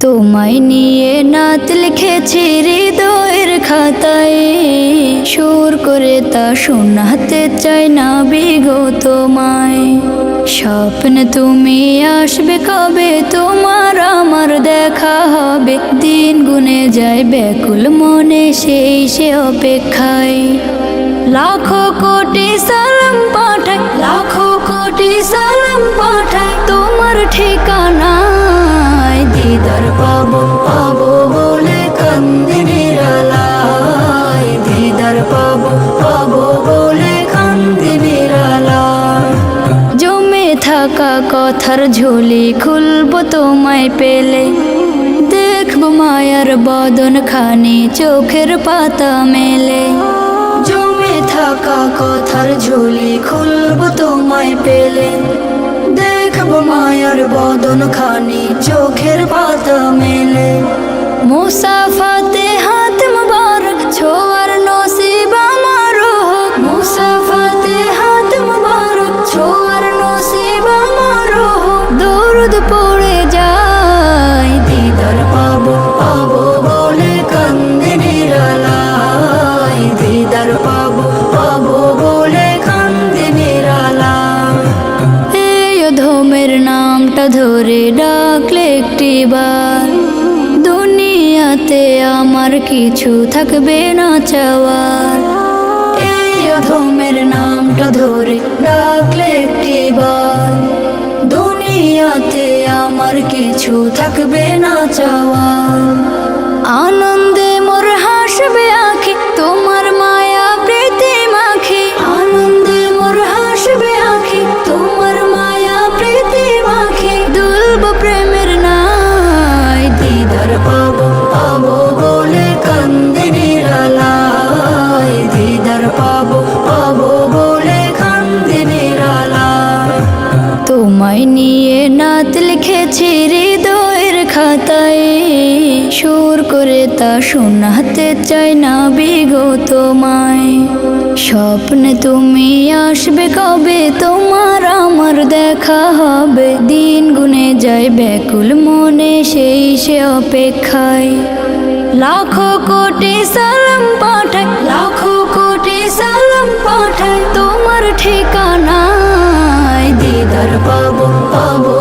তোমায় নিয়ে নাত লিখেছি হৃদয়ের খাতায়, সুর করে তা শোনাতে চাই না বিগো তোমায়। স্বপ্নে তুমি আসবে কবে, তোমার আমার দেখা হবে, দিন গুনে যায় ব্যাকুল মনে সেই সে অপেক্ষায়। লাখো কোটি সালাম পাঠাই, লাখো কোটি সালাম পাঠাই তোমার ঠিকানায়। দিদার পাবো পাবো বলে কান্দি নিরালায়, দিদার পাবো পাবো বলে কান্দি নিরালায়। জমে থাকা কথার ঝুলি খুলবো তোমায় পেলে, দেখবো মায়ার বদন খানি চোখের পাতা মেলে। জমে থাকা কথার ঝুলি খুলবো তোমায় পেলে, দেখবো মায়ার বদন খানি চোখের পাতা মেলে। মুসাফাতে হাত মুবারক ছোঁয়ার নসিব আমার হোক, মুসাফাতে হাত মুবারক ছোঁয়ার নসিব আমার হোক। দরুদ পড়ে যায়, দিদার পাবো পাবো বলে কান্দি নিরালায়, দিদার পাবো পাবো বলে কান্দি নিরালায়। এই অধমের নামটা ধরে ডাকলে একটিবার, দুনিয়াতে আমার কিছু থাকবে না চাওয়ার। এই অধমের নামটা ধরে ডাকলে একটিবার, দুনিয়াতে আমার কিছু থাকবে না চাওয়ার। আনন্দে মোর হাসবে আঁখি তোমার মায়া প্রীতি মাখি, আনন্দে মোর হাসবে আঁখি তোমার মায়া প্রীতি মাখি। দুলব প্রেমের নাই, দিদার পাবো পাবো বলে কান্দি নিরালায়, দিদার পাবো পাবো বলে কান্দি নিরালায়। তোমায় নিয়ে নাত লিখেছি হৃদয়ের খাতায়, সুর করে তা শোনাতে চাই না বিগো তোমায়। স্বপ্নে তুমি আসবে কবে, তোমার আমার দেখা হবে, দিন গুনে যায় ব্যাকুল মনে সেই সে অপেক্ষায়। লাখো কোটি সালাম পাঠাই, লাখো কোটি সালাম পাঠাই তোমার ঠিকানায়। দিদার পাবো পাবো